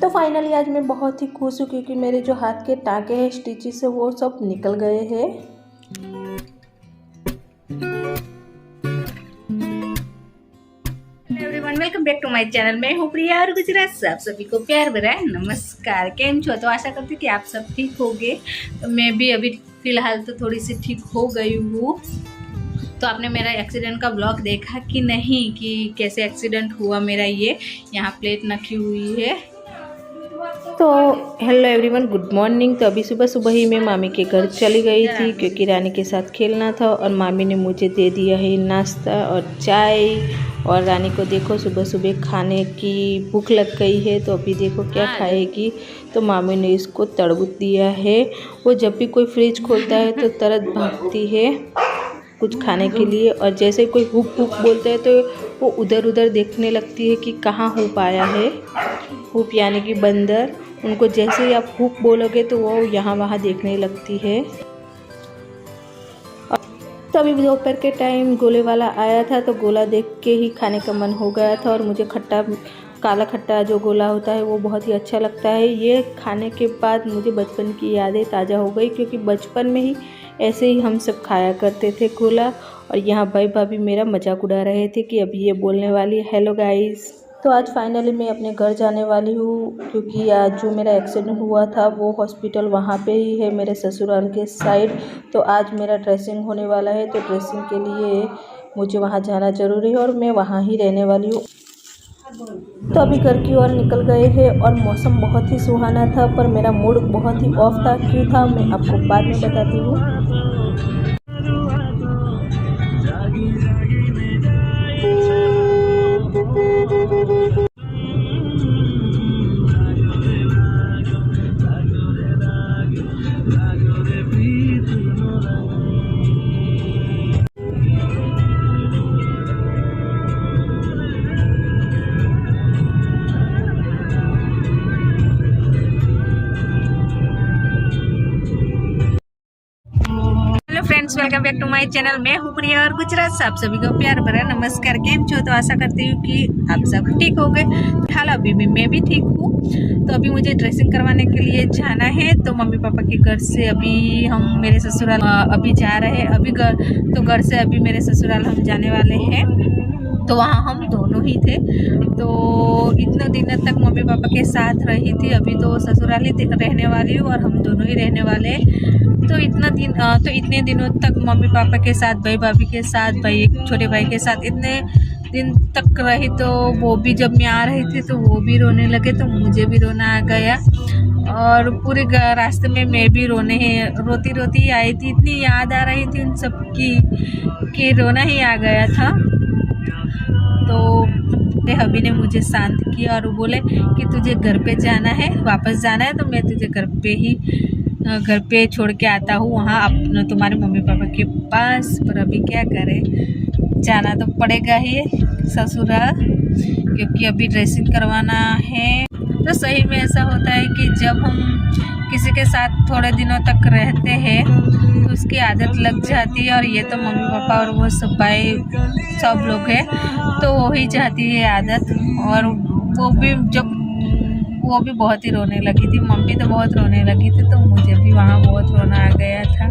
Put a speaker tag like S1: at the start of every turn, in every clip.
S1: तो फाइनली आज मैं बहुत ही खुश हूँ क्योंकि मेरे जो हाथ के टाँके हैं स्टिचेस से वो सब निकल गए हैं।
S2: Everyone welcome back to my channel. मैं हूँ प्रिया और गुजरात से आप सभी को प्यार भरा नमस्कार। केम छो? तो आशा करती हूँ कि आप सब ठीक होंगे। तो मैं भी अभी फिलहाल तो थोड़ी सी ठीक हो गई हूँ। तो आपने मेरा एक्सीडेंट का ब्लॉग देखा कि नहीं, कि कैसे एक्सीडेंट हुआ मेरा। ये यहाँ प्लेट रखी हुई है।
S1: तो हेलो एवरीवन, गुड मॉर्निंग। तो अभी सुबह सुबह ही मैं मामी के घर चली गई थी क्योंकि रानी के साथ खेलना था और मामी ने मुझे दे दिया है नाश्ता और चाय। और रानी को देखो सुबह सुबह खाने की भूख लग गई है, तो अभी देखो क्या खाएगी। तो मामी ने इसको तरबूज दिया है। वो जब भी कोई फ्रिज खोलता है तो तुरंत भागती है कुछ खाने के लिए, और जैसे कोई हुप हुप बोलता है तो वो उधर उधर देखने लगती है कि कहाँ हुप आया है। हुप यानी कि बंदर। उनको जैसे ही आप हुप बोलोगे तो वो यहाँ वहाँ देखने लगती है। तो अभी दोपहर के टाइम गोले वाला आया था, तो गोला देख के ही खाने का मन हो गया था। और मुझे खट्टा, काला खट्टा जो गोला होता है वो बहुत ही अच्छा लगता है। ये खाने के बाद मुझे बचपन की यादें ताज़ा हो गई क्योंकि बचपन में ही ऐसे ही हम सब खाया करते थे गोला। और यहाँ भाई भाभी मेरा मजाक उड़ा रहे थे कि अभी ये बोलने वाली है हेलो गाइस। तो आज फाइनली मैं अपने घर जाने वाली हूँ क्योंकि आज जो मेरा एक्सीडेंट हुआ था वो हॉस्पिटल वहाँ पे ही है मेरे ससुराल के साइड। तो आज मेरा ड्रेसिंग होने वाला है, तो ड्रेसिंग के लिए मुझे वहाँ जाना ज़रूरी है और मैं वहाँ ही रहने वाली हूँ। तो अभी घर की ओर निकल गए हैं और मौसम बहुत ही सुहाना था, पर मेरा मूड बहुत ही ऑफ था। क्यों था मैं आपको बाद में बताती हूँ।
S2: Friends, welcome back to my channel. मैं हूँ प्रिया और गुजरात से आप सभी को प्यार भरा नमस्कार। केम छो? तो आशा करती हूँ कि आप सब ठीक हो गए। फिलहाल अभी भी मैं भी ठीक हूँ। तो अभी मुझे ड्रेसिंग करवाने के लिए जाना है। तो मम्मी पापा के घर से अभी हम मेरे ससुराल अभी जा रहे हैं। अभी घर से अभी मेरे ससुराल हम जाने वाले हैं। तो वहाँ हम दोनों ही थे। तो इतने दिनों तक मम्मी पापा के साथ रही थी, अभी तो ससुराल ही रहने वाली हूँ और हम दोनों ही रहने वाले हैं। तो इतने दिनों तक मम्मी पापा के साथ, भाई भाभी के साथ, भाई छोटे भाई के साथ इतने दिन तक रही। तो वो भी जब मैं आ रही थी तो वो भी रोने लगे, तो मुझे भी रोना आ गया। और पूरे रास्ते में मैं भी रोती रोती आई थी। इतनी याद आ रही थी उन सब की कि रोना ही आ गया था। तो हबी ने मुझे शांत किया और वो बोले कि तुझे घर पे जाना है, वापस जाना है, तो मैं तुझे घर पे छोड़ के आता हूँ वहाँ अपने तुम्हारे मम्मी पापा के पास। पर अभी क्या करें, जाना तो पड़ेगा ही ससुराल, क्योंकि अभी ड्रेसिंग करवाना है। तो सही में ऐसा होता है कि जब हम किसी के साथ थोड़े दिनों तक रहते हैं तो उसकी आदत लग जाती है। और ये तो मम्मी पापा और वो सब भाई सब लोग हैं तो हो ही जाती है आदत। और वो भी बहुत ही रोने लगी थी, मम्मी तो बहुत रोने लगी थी, तो मुझे भी वहाँ बहुत रोना आ गया था।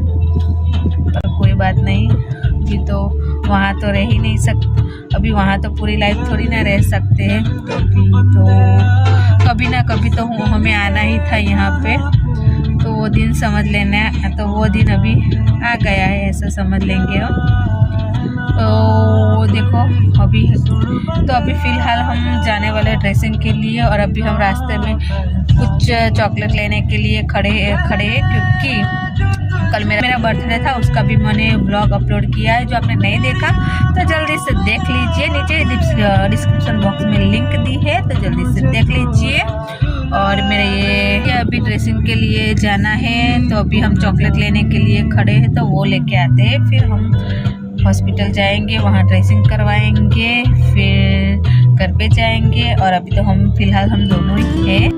S2: पर कोई बात नहीं, अभी तो वहाँ तो रह ही नहीं सकते। अभी वहाँ तो पूरी लाइफ थोड़ी ना रह सकते हैं। अभी तो कभी ना कभी तो हमें आना ही था यहाँ पे। तो वो दिन समझ लेना, तो वो दिन अभी आ गया है ऐसा समझ लेंगे हम। तो देखो अभी फ़िलहाल हम जाने वाले ड्रेसिंग के लिए। और अभी हम रास्ते में कुछ चॉकलेट लेने के लिए खड़े हैं क्योंकि कल मेरा बर्थडे था। उसका भी मैंने ब्लॉग अपलोड किया है, जो आपने नहीं देखा तो जल्दी से देख लीजिए। नीचे डिस्क्रिप्शन बॉक्स में लिंक दी है, तो जल्दी से देख लीजिए। और मेरे ये अभी ड्रेसिंग के लिए जाना है, तो अभी हम चॉकलेट लेने के लिए खड़े हैं, तो वो लेके आते हैं। फिर हम हॉस्पिटल जाएंगे, वहाँ ड्रेसिंग करवाएंगे, फिर घर पे जाएंगे। और अभी तो फिलहाल हम दोनों ही हैं।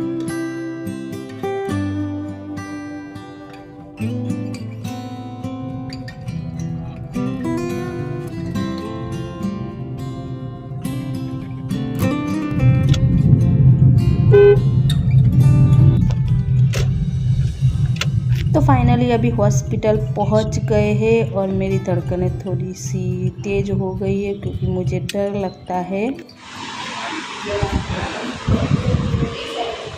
S1: तो फाइनली अभी हॉस्पिटल पहुंच गए हैं और मेरी धड़कनें थोड़ी सी तेज़ हो गई है क्योंकि मुझे डर लगता है।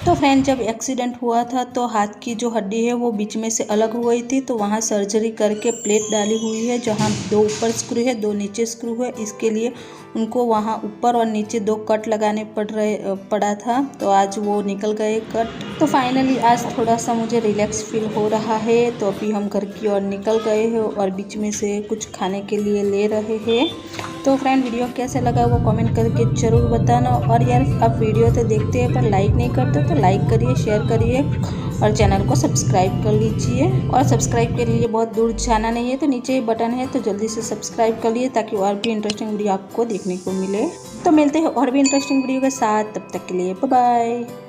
S1: तो फ्रेंड, जब एक्सीडेंट हुआ था तो हाथ की जो हड्डी है वो बीच में से अलग हो गई थी, तो वहाँ सर्जरी करके प्लेट डाली हुई है जहाँ 2 ऊपर स्क्रू है 2 नीचे स्क्रू है। इसके लिए उनको वहाँ ऊपर और नीचे 2 कट लगाने पड़ा था, तो आज वो निकल गए कट। तो फाइनली आज थोड़ा सा मुझे रिलैक्स फील हो रहा है। तो अभी हम घर की ओर निकल गए हैं और बीच में से कुछ खाने के लिए ले रहे हैं। तो फ्रेंड, वीडियो कैसे लगा वो कमेंट करके ज़रूर बताना। और यार, आप वीडियो तो देखते हैं पर लाइक नहीं करते तो लाइक करिए, शेयर करिए और चैनल को सब्सक्राइब कर लीजिए। और सब्सक्राइब के लिए बहुत दूर जाना नहीं है, तो नीचे ही बटन है, तो जल्दी से सब्सक्राइब कर लिए ताकि और भी इंटरेस्टिंग वीडियो आपको देखने को मिले। तो मिलते हैं और भी इंटरेस्टिंग वीडियो के साथ, तब तक के लिए बाय बाय।